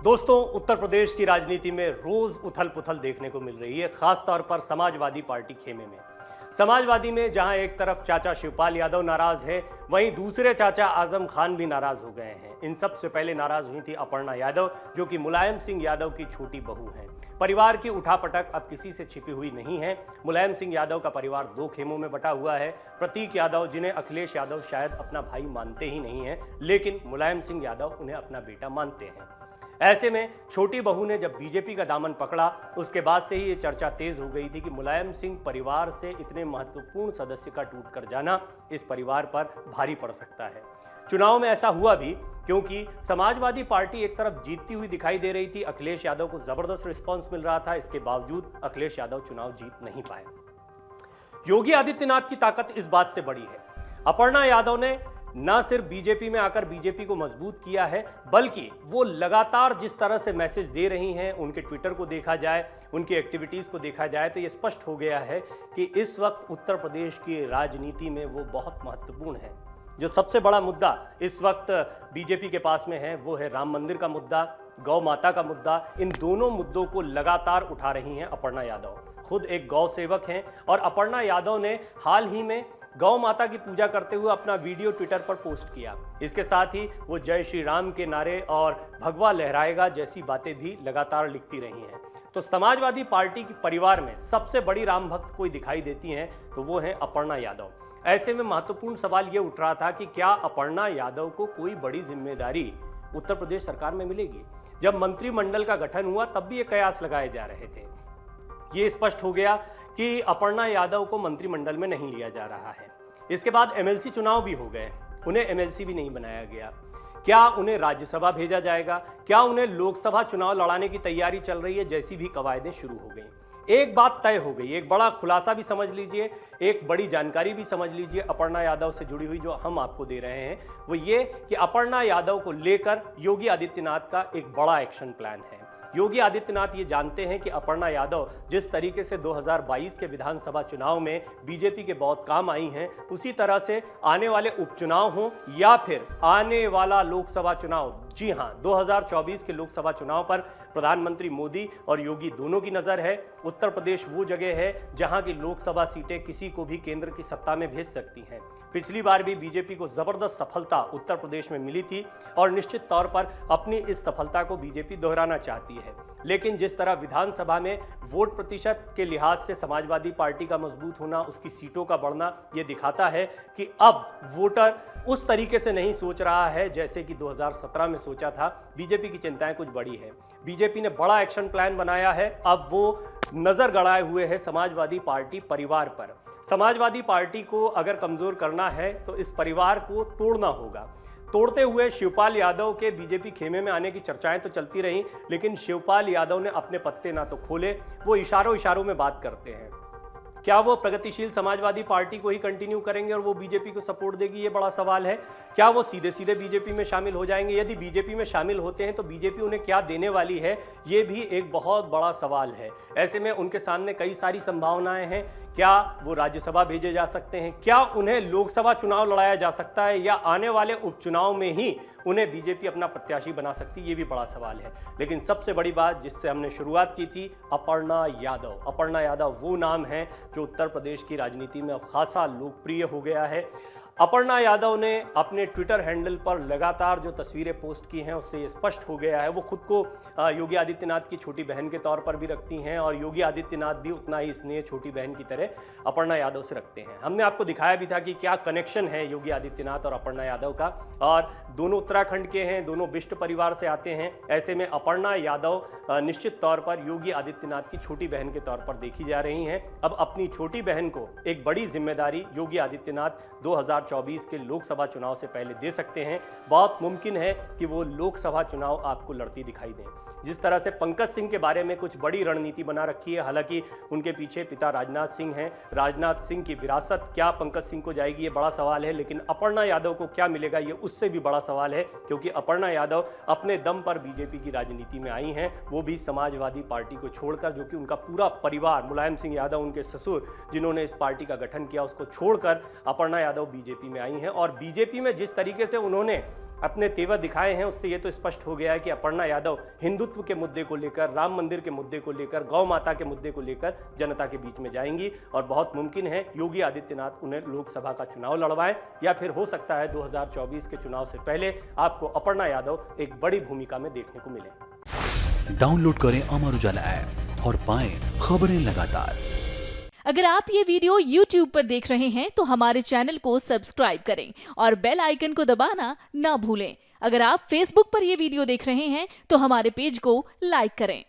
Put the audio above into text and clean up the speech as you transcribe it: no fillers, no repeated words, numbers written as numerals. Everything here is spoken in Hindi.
दोस्तों, उत्तर प्रदेश की राजनीति में रोज उथल पुथल देखने को मिल रही है, खासतौर पर समाजवादी पार्टी खेमे में। समाजवादी में जहां एक तरफ चाचा शिवपाल यादव नाराज है, वहीं दूसरे चाचा आजम खान भी नाराज हो गए हैं। इन सब से पहले नाराज हुई थी अपर्णा यादव, जो कि मुलायम सिंह यादव की छोटी बहू हैं। परिवार की उठापटक अब किसी से छिपी हुई नहीं है। मुलायम सिंह यादव का परिवार दो खेमों में बटा हुआ है। प्रतीक यादव, जिन्हें अखिलेश यादव शायद अपना भाई मानते ही नहीं है, लेकिन मुलायम सिंह यादव उन्हें अपना बेटा मानते हैं। ऐसे में छोटी बहू ने जब बीजेपी का दामन पकड़ा, उसके बाद से ही ये चर्चा तेज हो गई थी कि मुलायम सिंह परिवार से इतने महत्वपूर्ण सदस्य का टूट कर जाना इस परिवार पर भारी पड़ सकता है। चुनाव में ऐसा हुआ भी, क्योंकि समाजवादी पार्टी एक तरफ जीतती हुई दिखाई दे रही थी, अखिलेश यादव को जबरदस्त रिस्पांस मिल रहा था। इसके बावजूद अखिलेश यादव चुनाव जीत नहीं पाए। योगी आदित्यनाथ की ताकत इस बात से बड़ी है। अपर्णा यादव ने न सिर्फ बीजेपी में आकर बीजेपी को मजबूत किया है, बल्कि वो लगातार जिस तरह से मैसेज दे रही हैं, उनके ट्विटर को देखा जाए, उनकी एक्टिविटीज़ को देखा जाए, तो ये स्पष्ट हो गया है कि इस वक्त उत्तर प्रदेश की राजनीति में वो बहुत महत्वपूर्ण है। जो सबसे बड़ा मुद्दा इस वक्त बीजेपी के पास में है, वो है राम मंदिर का मुद्दा, गौ माता का मुद्दा। इन दोनों मुद्दों को लगातार उठा रही हैं अपर्णा यादव। खुद एक गौ सेवक हैं और अपर्णा यादव ने हाल ही में गौ माता की पूजा करते हुए अपना वीडियो ट्विटर पर पोस्ट किया। इसके साथ ही वो जय श्री राम के नारे और भगवा लहराएगा जैसी बातें भी लगातार लिखती रही हैं। तो समाजवादी पार्टी के परिवार में सबसे बड़ी राम भक्त कोई दिखाई देती हैं तो वो है अपर्णा यादव। ऐसे में महत्वपूर्ण सवाल ये उठ रहा था कि क्या अपर्णा यादव को कोई बड़ी जिम्मेदारी उत्तर प्रदेश सरकार में मिलेगी। जब मंत्रिमंडल का गठन हुआ तब भी ये कयास लगाए जा रहे थे। ये स्पष्ट हो गया कि अपर्णा यादव को मंत्रिमंडल में नहीं लिया जा रहा है। इसके बाद एमएलसी चुनाव भी हो गए, उन्हें एमएलसी भी नहीं बनाया गया। क्या उन्हें राज्यसभा भेजा जाएगा? क्या उन्हें लोकसभा चुनाव लड़ाने की तैयारी चल रही है? जैसी भी कवायदें शुरू हो गई। एक बात तय हो गई, एक बड़ा खुलासा भी समझ लीजिए, एक बड़ी जानकारी भी समझ लीजिए अपर्णा यादव से जुड़ी हुई, जो हम आपको दे रहे हैं, वो ये कि अपर्णा यादव को लेकर योगी आदित्यनाथ का एक बड़ा एक्शन प्लान है। योगी आदित्यनाथ ये जानते हैं कि अपर्णा यादव जिस तरीके से 2022 के विधानसभा चुनाव में बीजेपी के बहुत काम आई हैं, उसी तरह से आने वाले उपचुनाव हों या फिर आने वाला लोकसभा चुनाव, जी हां, 2024 के लोकसभा चुनाव पर प्रधानमंत्री मोदी और योगी दोनों की नज़र है। उत्तर प्रदेश वो जगह है जहां की लोकसभा सीटें किसी को भी केंद्र की सत्ता में भेज सकती हैं। पिछली बार भी बीजेपी को जबरदस्त सफलता उत्तर प्रदेश में मिली थी और निश्चित तौर पर अपनी इस सफलता को बीजेपी दोहराना चाहती है। लेकिन जिस तरह विधानसभा में वोट प्रतिशत के लिहाज से समाजवादी पार्टी का मजबूत होना, उसकी सीटों का बढ़ना, ये दिखाता है कि अब वोटर उस तरीके से नहीं सोच रहा है जैसे कि 2017 में सोचा था। बीजेपी की चिंताएं कुछ बड़ी है। बीजेपी ने बड़ा एक्शन प्लान बनाया है। अब वो नजर गड़ाए हुए है समाजवादी पार्टी परिवार पर। समाजवादी पार्टी को अगर कमजोर करना है तो इस परिवार को तोड़ना होगा। तोड़ते हुए शिवपाल यादव के बीजेपी खेमे में आने की चर्चाएं तो चलती रहीं, लेकिन शिवपाल यादव ने अपने पत्ते ना तो खोले, वो इशारों में बात करते हैं। क्या वो प्रगतिशील समाजवादी पार्टी को ही कंटिन्यू करेंगे और वो बीजेपी को सपोर्ट देगी, ये बड़ा सवाल है। क्या वो सीधे सीधे बीजेपी में शामिल हो जाएंगे? यदि बीजेपी में शामिल होते हैं तो बीजेपी उन्हें क्या देने वाली है, ये भी एक बहुत बड़ा सवाल है। ऐसे में उनके सामने कई सारी संभावनाएं हैं। क्या वो राज्यसभा भेजे जा सकते हैं? क्या उन्हें लोकसभा चुनाव लड़ाया जा सकता है, या आने वाले उपचुनाव में ही उन्हें बीजेपी अपना प्रत्याशी बना सकती है? ये भी बड़ा सवाल है। लेकिन सबसे बड़ी बात जिससे हमने शुरुआत की थी, अपर्णा यादव। अपर्णा यादव वो नाम है जो उत्तर प्रदेश की राजनीति में अब खासा लोकप्रिय हो गया है। अपर्णा यादव ने अपने ट्विटर हैंडल पर लगातार जो तस्वीरें पोस्ट की हैं, उससे ये स्पष्ट हो गया है वो खुद को योगी आदित्यनाथ की छोटी बहन के तौर पर भी रखती हैं और योगी आदित्यनाथ भी उतना ही स्नेह छोटी बहन की तरह अपर्णा यादव से रखते हैं। हमने आपको दिखाया भी था कि क्या कनेक्शन है योगी आदित्यनाथ और अपर्णा यादव का, और दोनों उत्तराखंड के हैं, दोनों बिष्ट परिवार से आते हैं। ऐसे में अपर्णा यादव निश्चित तौर पर योगी आदित्यनाथ की छोटी बहन के तौर पर देखी जा रही हैं। अब अपनी छोटी बहन को एक बड़ी जिम्मेदारी योगी आदित्यनाथ 2024 के लोकसभा चुनाव से पहले दे सकते हैं। बहुत मुमकिन है कि वो लोकसभा चुनाव आपको लड़ती दिखाई दें। जिस तरह से पंकज सिंह के बारे में कुछ बड़ी रणनीति बना रखी है, हालांकि उनके पीछे पिता राजनाथ सिंह हैं। राजनाथ सिंह की विरासत क्या पंकज सिंह को जाएगी, ये बड़ा सवाल है। लेकिन अपर्णा यादव को क्या मिलेगा, ये उससे भी बड़ा सवाल है, क्योंकि अपर्णा यादव अपने दम पर बीजेपी की राजनीति में आई हैं, वो भी समाजवादी पार्टी को छोड़कर, जो कि उनका पूरा परिवार, मुलायम सिंह यादव उनके ससुर जिन्होंने इस पार्टी का गठन किया, उसको छोड़कर अपर्णा यादव बीजेपी बीजेपी में आई हैं और बीजेपी में जिस तरीके से उन्होंने अपने तेवर दिखाए हैं उससे ये तो स्पष्ट हो गया है कि अपर्णा यादव हिंदुत्व के मुद्दे को लेकर, राम मंदिर के मुद्दे को लेकर, गौ माता के मुद्दे को लेकर जनता के बीच में जाएंगी और बहुत मुमकिन है योगी आदित्यनाथ उन्हें लोकसभा का चुनाव लड़वाएं या फिर हो सकता है 2024 के चुनाव से पहले आपको अपर्णा यादव एक बड़ी भूमिका में देखने को मिले। डाउनलोड करें अमर उजाला ऐप और पाएं खबरें लगातार। अगर आप ये वीडियो YouTube पर देख रहे हैं तो हमारे चैनल को सब्सक्राइब करें और बेल आइकन को दबाना ना भूलें। अगर आप Facebook पर ये वीडियो देख रहे हैं तो हमारे पेज को लाइक करें।